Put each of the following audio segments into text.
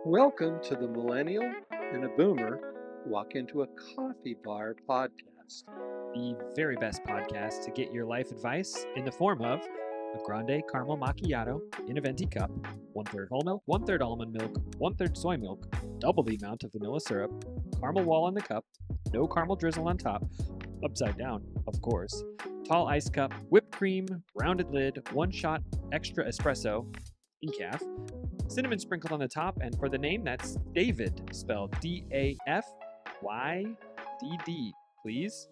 Welcome to the Millennial and a Boomer Walk into a Coffee Bar podcast. The very best podcast to get your life advice in the form of a grande caramel macchiato in a venti cup, 1/3 whole milk, 1/3 almond milk, 1/3 soy milk, double the amount of vanilla syrup, caramel wall in the cup, no caramel drizzle on top, upside down, of course, tall ice cup, whipped cream, rounded lid, one shot extra espresso, decaf, cinnamon sprinkled on the top, and for the name, that's David, spelled Dafydd, please.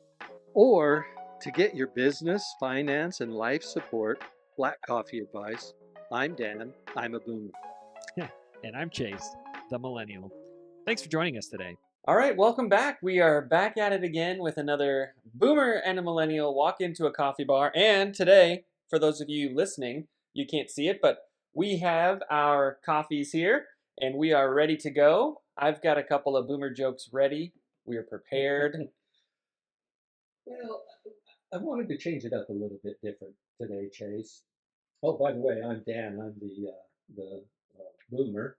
Or to get your business, finance, and life support black coffee advice, I'm Dan, I'm a Boomer. And I'm Chase, the Millennial. Thanks for joining us today. All right, welcome back. We are back at it again with another Boomer and a Millennial walk into a coffee bar. And today, for those of you listening, you can't see it, but we have our coffees here and we are ready to go. I've got a couple of Boomer jokes ready. We are prepared. Well, I wanted to change it up a little bit different today, Chase. Oh, by the way, I'm Dan, I'm the Boomer.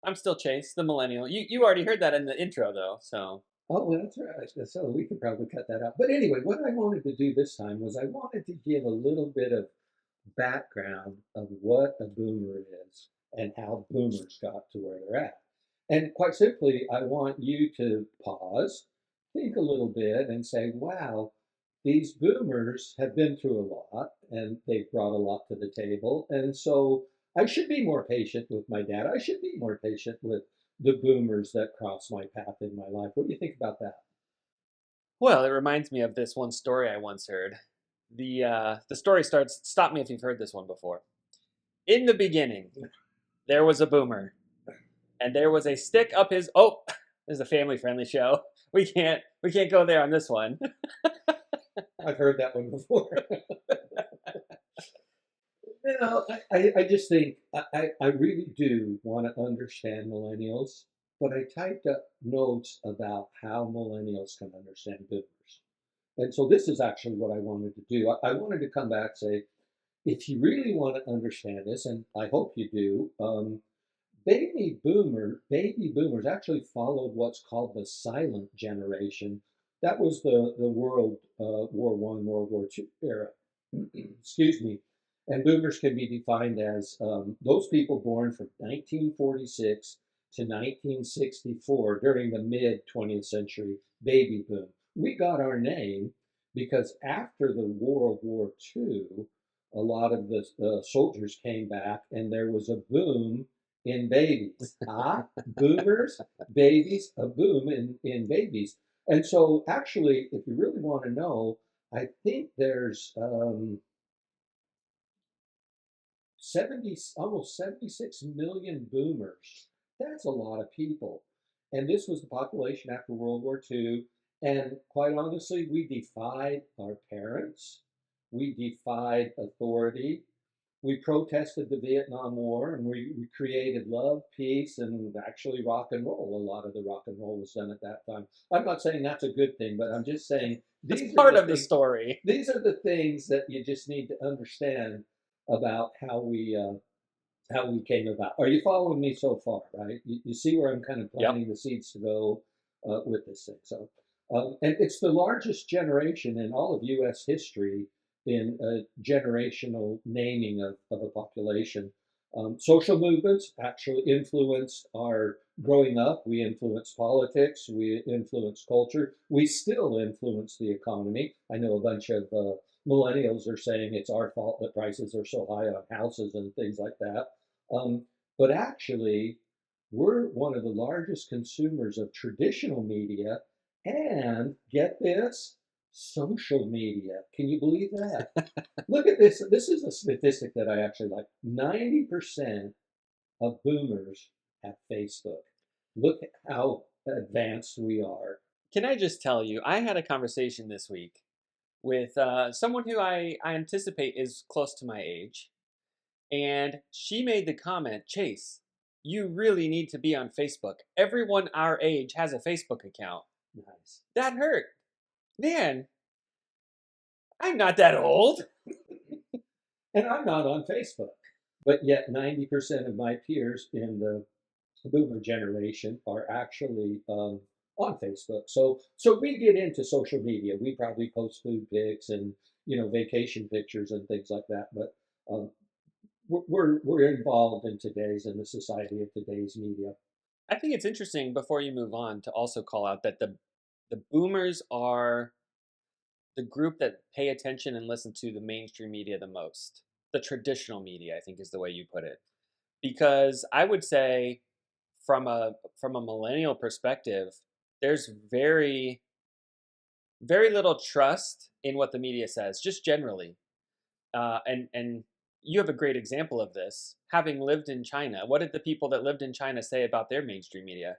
I'm still Chase, the Millennial. You already heard that in the intro, though, so. Oh, well, that's right. So we could probably cut that out. But anyway, what I wanted to do this time was I wanted to give a little bit of background of what a boomer is and how boomers got to where they're at. And quite simply, I want you to pause, think a little bit, and say, wow, these boomers have been through a lot and they've brought a lot to the table. And so I should be more patient with my dad. I should be more patient with the boomers that cross my path in my life. What do you think about that? Well, it reminds me of this one story I once heard. The story starts, stop me if you've heard this one before. In the beginning, there was a boomer, and there was a stick up his. Oh, this is a family-friendly show. We can't go there on this one. I've heard that one before. You know, I just think I really do want to understand millennials, but I typed up notes about how millennials can understand boomers. And so this is actually what I wanted to do. I wanted to come back and say, if you really want to understand this, and I hope you do, baby boomers actually followed what's called the silent generation. That was the World War One, World War II era. Excuse me. And boomers can be defined as those people born from 1946 to 1964 during the mid 20th century baby boom. We got our name because after the World War II, a lot of the soldiers came back and there was a boom in babies. Boomers, babies, a boom in babies. And so actually, if you really want to know, I think there's almost 76 million boomers. That's a lot of people. And this was the population after World War II. And quite honestly, we defied our parents. We defied authority. We protested the Vietnam War and we created love, peace, and actually rock and roll. A lot of the rock and roll was done at that time. I'm not saying that's a good thing, but I'm just saying It's part of the story. These are the things that you just need to understand about how we came about. Are you following me so far? Right? You see where I'm kind of planting the seeds to go with this thing. So, and it's the largest generation in all of U.S. history in generational naming of a population. Social movements actually influenced our growing up. We influenced politics. We influenced culture. We still influence the economy. I know a bunch of millennials are saying it's our fault that prices are so high on houses and things like that. But actually, we're one of the largest consumers of traditional media and get this, social media. Can you believe that? Look at this. This is a statistic that I actually like. 90% of boomers have Facebook. Look at how advanced we are. Can I just tell you, I had a conversation this week with someone who I anticipate is close to my age. And she made the comment, Chase, you really need to be on Facebook. Everyone our age has a Facebook account. Nice. That hurt. Man, I'm not that old. And I'm not on Facebook. But yet 90% of my peers in the the boomer generation are actually on Facebook. So we get into social media. We probably post food pics and vacation pictures and things like that. But um, we're involved in the society of today's media. I think it's interesting before you move on to also call out that the boomers are the group that pay attention and listen to the mainstream media the most. The traditional media, I think, is the way you put it. Because I would say from a millennial perspective, there's very little trust in what the media says, just generally. And you have a great example of this, having lived in China. What did the people that lived in China say about their mainstream media?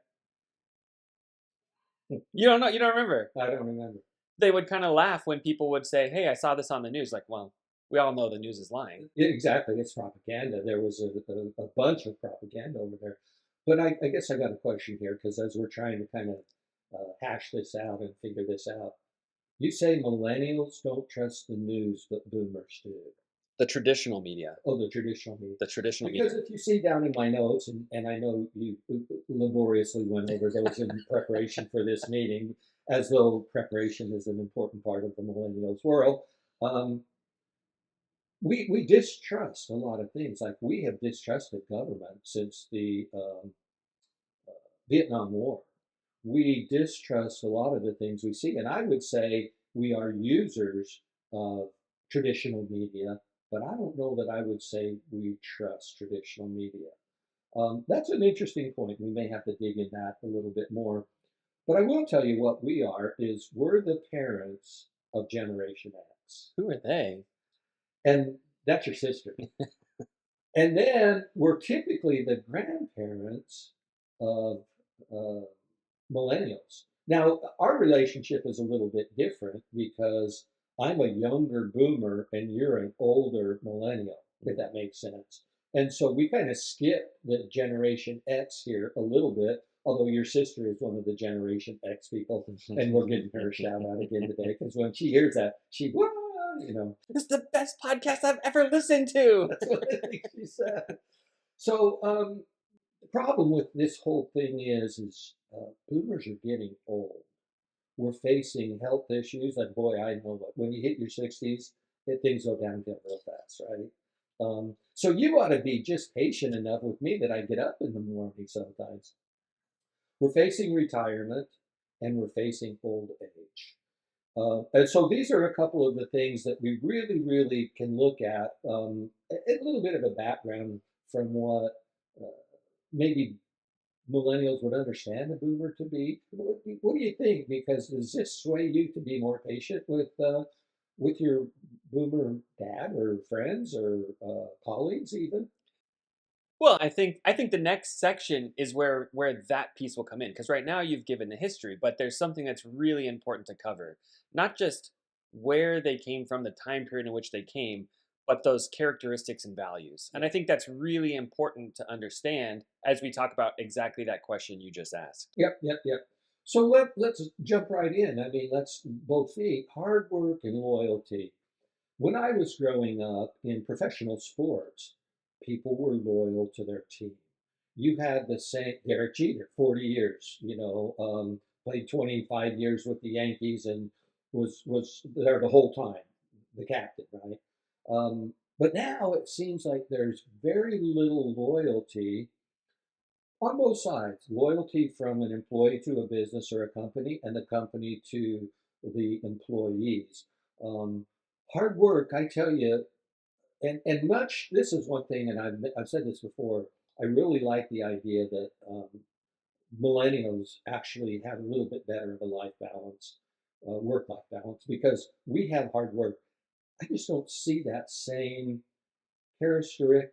You don't know. You don't remember. I don't remember. They would kind of laugh when people would say, "Hey, I saw this on the news." Like, well, we all know the news is lying. Yeah, exactly, it's propaganda. There was a bunch of propaganda over there. But I guess I got a question here because as we're trying to kind of hash this out and figure this out, you say millennials don't trust the news, but boomers do. The traditional media. Oh, the traditional media. The traditional Because media. if you see down in my notes, and I know you laboriously went over those in preparation for this meeting, as though preparation is an important part of the millennials world, um, we distrust a lot of things. Like we have distrusted government since the Vietnam War. We distrust a lot of the things we see, and I would say we are users of traditional media, but I don't know that I would say we trust traditional media. That's an interesting point. We may have to dig in that a little bit more. But I will tell you what we are is we're the parents of Generation X. Who are they? And that's your sister. And then we're typically the grandparents of uh, millennials. Now, our relationship is a little bit different because I'm a younger boomer and you're an older millennial, if that makes sense. And so we kind of skip the Generation X here a little bit, although your sister is one of the Generation X people, and we're getting her a shout out again today because when she hears that, This is the best podcast I've ever listened to. that's what I think she said. So the problem with this whole thing is boomers are getting old. We're facing health issues, and boy, I know that when you hit your 60s, things go downhill real fast, right? So you ought to be just patient enough with me that I get up in the morning sometimes. We're facing retirement, and we're facing old age. And so these are a couple of the things that we really, really can look at. A little bit of a background from what uh, maybe millennials would understand a boomer to be. What do you think? Because does this sway you to be more patient with your boomer dad or friends or colleagues even? Well, I think the next section is where that piece will come in, because right now you've given the history, but there's something that's really important to cover. Not just where they came from, the time period in which they came, but those characteristics and values. And I think that's really important to understand as we talk about exactly that question you just asked. Yep, yep, yep. So let's jump right in. I mean, let's both see hard work and loyalty. When I was growing up in professional sports, people were loyal to their team. You had the same Derek Jeter, 40 years, played 25 years with the Yankees and was there the whole time, the captain, right? But now it seems like there's very little loyalty on both sides. Loyalty from an employee to a business or a company, and the company to the employees. Um, Hard work, I tell you, and much. This is one thing, and I've said this before. I really like the idea that millennials actually have a little bit better of a life balance, work-life balance, because we have hard work. I just don't see that same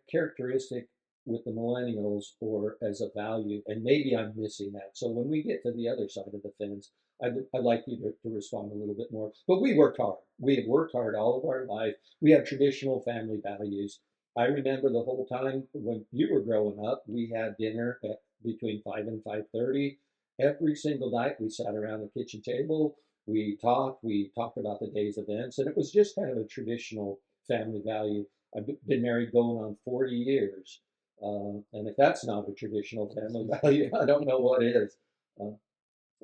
characteristic with the millennials or as a value, and maybe I'm missing that. So when we get to the other side of the fence, I'd like you to respond a little bit more. But we worked hard. We have worked hard all of our life. We have traditional family values. I remember the whole time when you were growing up, we had dinner at between 5 and 5:30 every single night. We sat around the kitchen table. We talked about the day's events, and it was just kind of a traditional family value. I've been married going on 40 years. And if that's not a traditional family value, I don't know what is. Uh,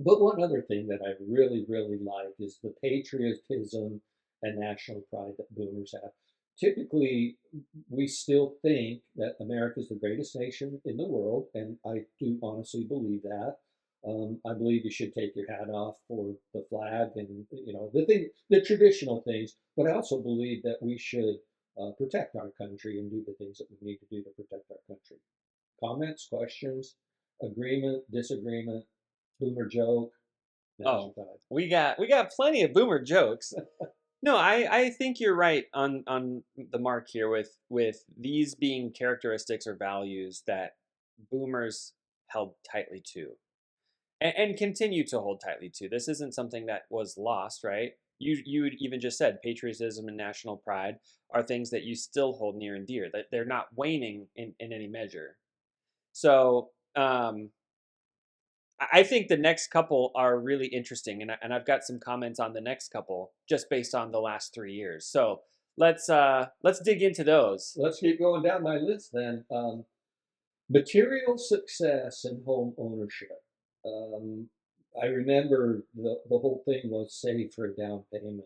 but one other thing that I really, really like is the patriotism and national pride that boomers have. Typically, we still think that America is the greatest nation in the world, and I do honestly believe that. I believe you should take your hat off for the flag and the traditional things, but I also believe that we should protect our country and do the things that we need to do to protect our country. Comments, questions, agreement, disagreement, boomer joke, national Oh, pride. we got plenty of boomer jokes. No, I think you're right on the mark here with these being characteristics or values that boomers held tightly to and continue to hold tightly to. This isn't something that was lost, right? You even just said patriotism and national pride are things that you still hold near and dear, that they're not waning in any measure. So I think the next couple are really interesting, and I've got some comments on the next couple just based on the last 3 years. So let's dig into those. Let's keep going down my list then. Material success and home ownership. Um, I remember the whole thing was save for a down payment,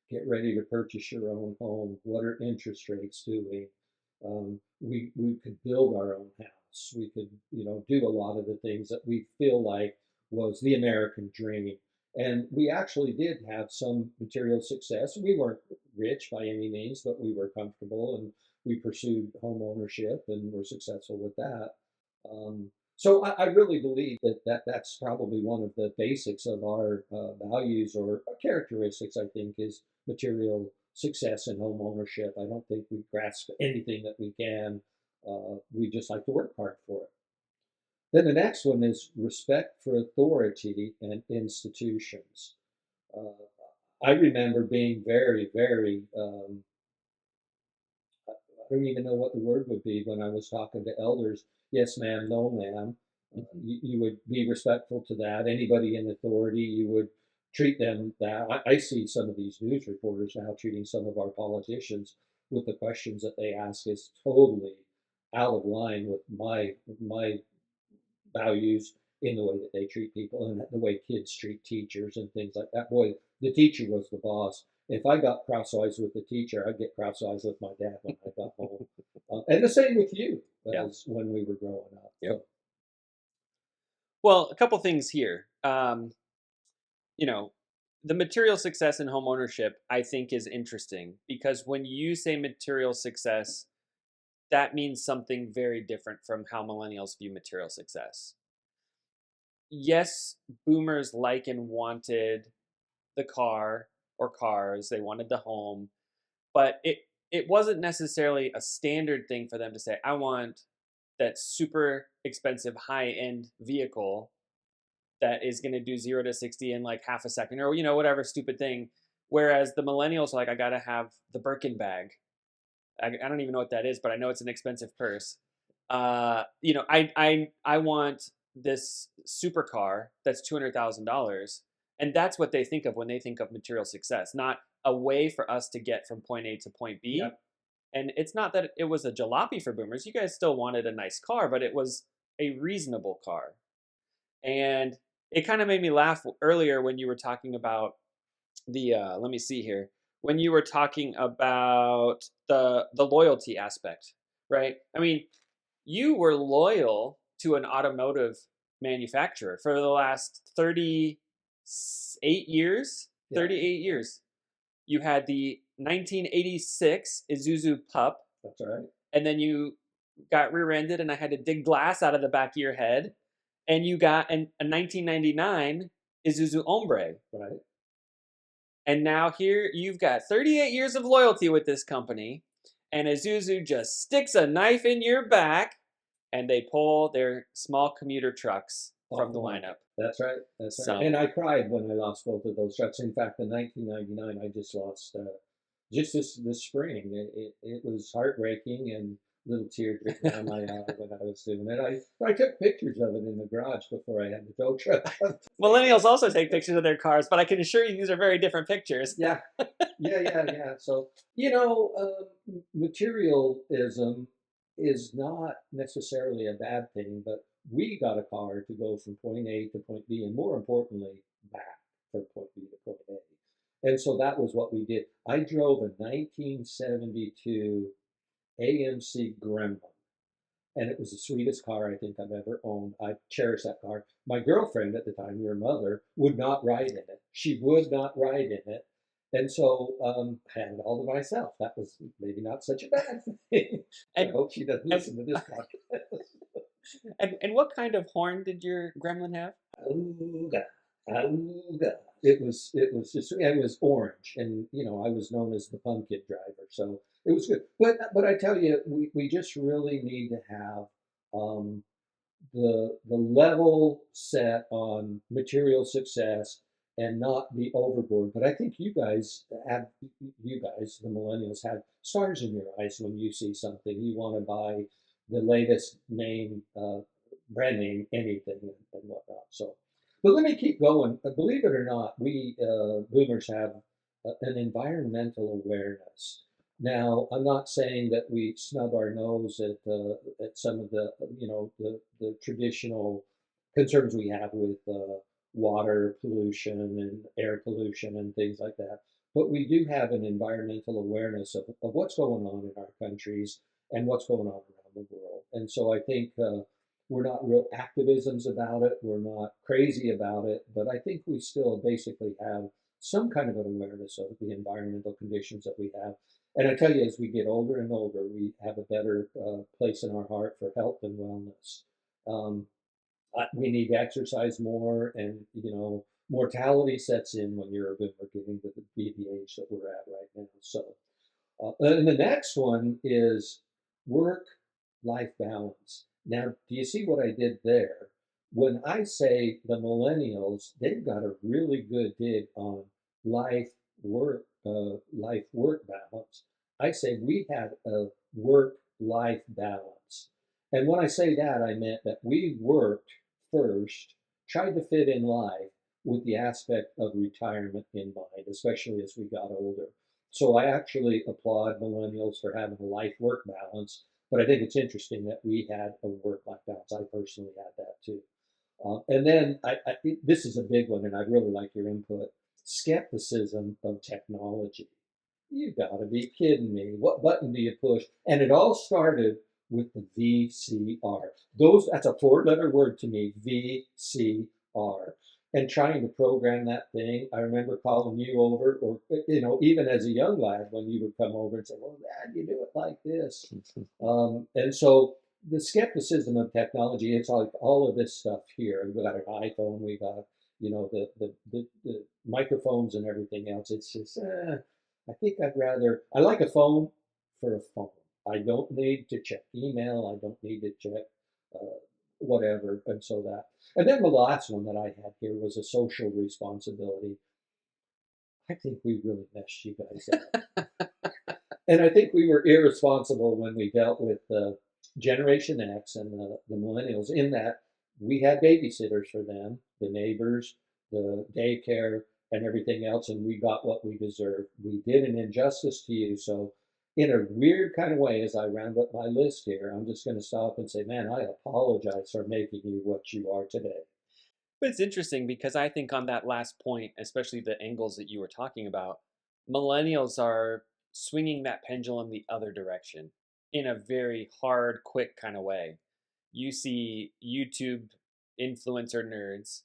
get ready to purchase your own home. What are interest rates doing? We could build our own house. We could do a lot of the things that we feel like was the American dream. And we actually did have some material success. We weren't rich by any means, but we were comfortable and we pursued home ownership and were successful with that. So I really believe that's probably one of the basics of our values or characteristics. I think is material success and home ownership. I don't think we grasp anything that we can. We just like to work hard for it. Then the next one is respect for authority and institutions. Uh, I remember being very, very I don't even know what the word would be when I was talking to elders. Yes, ma'am, no, ma'am. You would be respectful to that. Anybody in authority, you would treat them that. I see some of these news reporters now treating some of our politicians with the questions that they ask is totally out of line with my values in the way that they treat people and the way kids treat teachers and things like that. Boy, the teacher was the boss. If I got crosswise with the teacher, I'd get crosswise with my dad when I got home. And the same with you Yeah. as when we were growing up. Yep. Well, a couple things here. You know, the material success in home ownership, I think, is interesting because when you say material success, that means something very different from how millennials view material success. Yes, boomers like and wanted the car or cars, they wanted the home, but it wasn't necessarily a standard thing for them to say, I want that super expensive high end vehicle that is going to do 0 to 60 in like half a second or whatever stupid thing, whereas the millennials are like, I gotta have the Birkin bag. I don't even know what that is, but I know it's an expensive purse. I want this supercar that's $200,000, and that's what they think of when they think of material success, not a way for us to get from point A to point B. Yep. And it's not that it was a jalopy for boomers. You guys still wanted a nice car, but it was a reasonable car. And it kind of made me laugh earlier when you were talking about the let me see here, when you were talking about the loyalty aspect, right? I mean, you were loyal to an automotive manufacturer for the last 38 years. Yeah. 38 years. You had the 1986 Isuzu Pup, That's right. and then you got rear-ended and I had to dig glass out of the back of your head, and you got a 1999 Isuzu Hombre. Right. And now here you've got 38 years of loyalty with this company, and Isuzu just sticks a knife in your back, and they pull their small commuter trucks from the lineup. That's right. That's right. So- And I cried when I lost both of those trucks. In fact, in 1999, I just lost just this spring. It was heartbreaking and little tear dripping down my eye when I was doing it. I took pictures of it in the garage before I had the tow truck. Millennials also take pictures of their cars, but I can assure you these are very different pictures. Yeah. So, materialism is not necessarily a bad thing, but we got a car to go from point A to point B, and more importantly, back from point B to point A. And so that was what we did. I drove a 1972 AMC Gremlin, and it was the sweetest car I think I've ever owned. I cherish that car. My girlfriend at the time, your mother, would not ride in it. She would not ride in it. And so I had it all to myself. That was maybe not such a bad thing. I And hope she doesn't and listen to this podcast. and what kind of horn did your gremlin have? Auga, auga. It was orange, and I was known as the pumpkin driver, so it was good. But I tell you, we just really need to have um, the level set on material success and not be overboard. But I think the millennials, have stars in your eyes when you see something. You want to buy the latest name, brand name, anything, and whatnot. So, but let me keep going. Believe it or not, we boomers have an environmental awareness. Now, I'm not saying that we snub our nose at some of the traditional concerns we have with water pollution and air pollution and things like that. But we do have an environmental awareness of what's going on in our countries and what's going on around the world. And so I think we're not real activisms about it. We're not crazy about it. But I think we still basically have some kind of an awareness of the environmental conditions that we have. And I tell you, as we get older and older, we have a better place in our heart for health and wellness. Um, we need to exercise more, and mortality sets in when you're a boomer, getting to be the age that we're at right now. So, and the next one is work-life balance. Now, do you see what I did there? When I say the millennials, they've got a really good dig on life work balance. I say we had a work-life balance. And when I say that, I meant that we worked first, tried to fit in life with the aspect of retirement in mind, especially as we got older. So I actually applaud millennials for having a life-work balance, but I think it's interesting that we had a work-life balance. I personally had that too. And then this is a big one, and I'd really like your input. Skepticism of technology. You gotta be kidding me. What button do you push? And it all started with the VCR. That's a four-letter word to me, VCR. And trying to program that thing, I remember calling you over, or even as a young lad, when you would come over and say, "Well, Dad, you do it like this." And so the skepticism of technology, it's like all of this stuff here. We got an iPhone, we got the microphones and everything else. It's just I think I like a phone for a phone. I don't need to check email. I don't need to check uh, whatever. And so that. And then the last one that I had here was a social responsibility. I think we really messed you guys up. And I think we were irresponsible when we dealt with Generation X and the millennials, in that we had babysitters for them, the neighbors, the daycare, and everything else, and we got what we deserved. We did an injustice to you. So, in a weird kind of way, as I round up my list here, I'm just going to stop and say, man, I apologize for making you what you are today. But it's interesting because I think on that last point, especially the angles that you were talking about, millennials are swinging that pendulum the other direction in a very hard, quick kind of way. You see YouTube influencer nerds,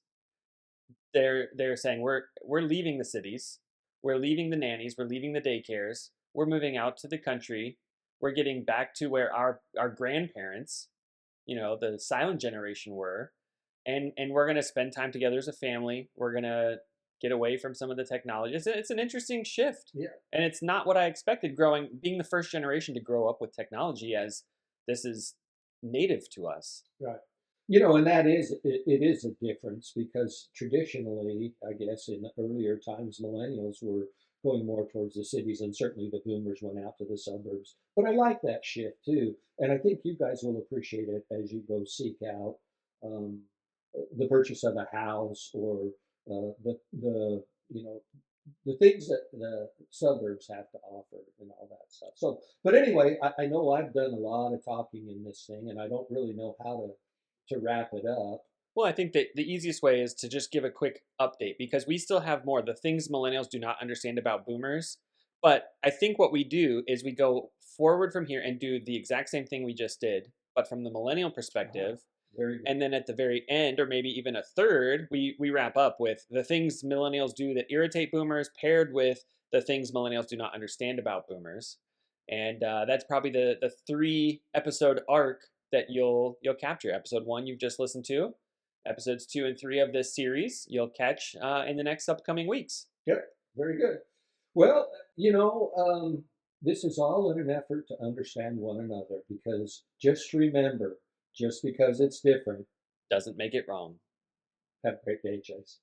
they're saying we're leaving the cities, we're leaving the nannies, we're leaving the daycares, we're moving out to the country, we're getting back to where our grandparents, the silent generation were, and we're gonna spend time together as a family. We're gonna get away from some of the technology. It's an interesting shift, Yeah. and it's not what I expected. Being the first generation to grow up with technology, as this is native to us. Right. And it is a difference, because traditionally, I guess in earlier times, millennials were going more towards the cities, and certainly the boomers went out to the suburbs. But I like that shift too, and I think you guys will appreciate it as you go seek out um, the purchase of a house, or the the things that the suburbs have to offer and all that. stuff. So, but anyway, I know I've done a lot of talking in this thing, and I don't really know how to wrap it up. Well, I think that the easiest way is to just give a quick update because we still have more. The things millennials do not understand about boomers. But I think what we do is we go forward from here and do the exact same thing we just did, but from the millennial perspective. Very good. And then at the very end, or maybe even a third, we wrap up with the things millennials do that irritate boomers paired with the things millennials do not understand about boomers. And that's probably the 3 episode arc that you'll capture. Episode 1 you've just listened to. Episodes 2 and 3 of this series you'll catch in the next upcoming weeks. Yep, very good. Well, this is all in an effort to understand one another, because just remember, just because it's different, Doesn't make it wrong. have a great day, Chase.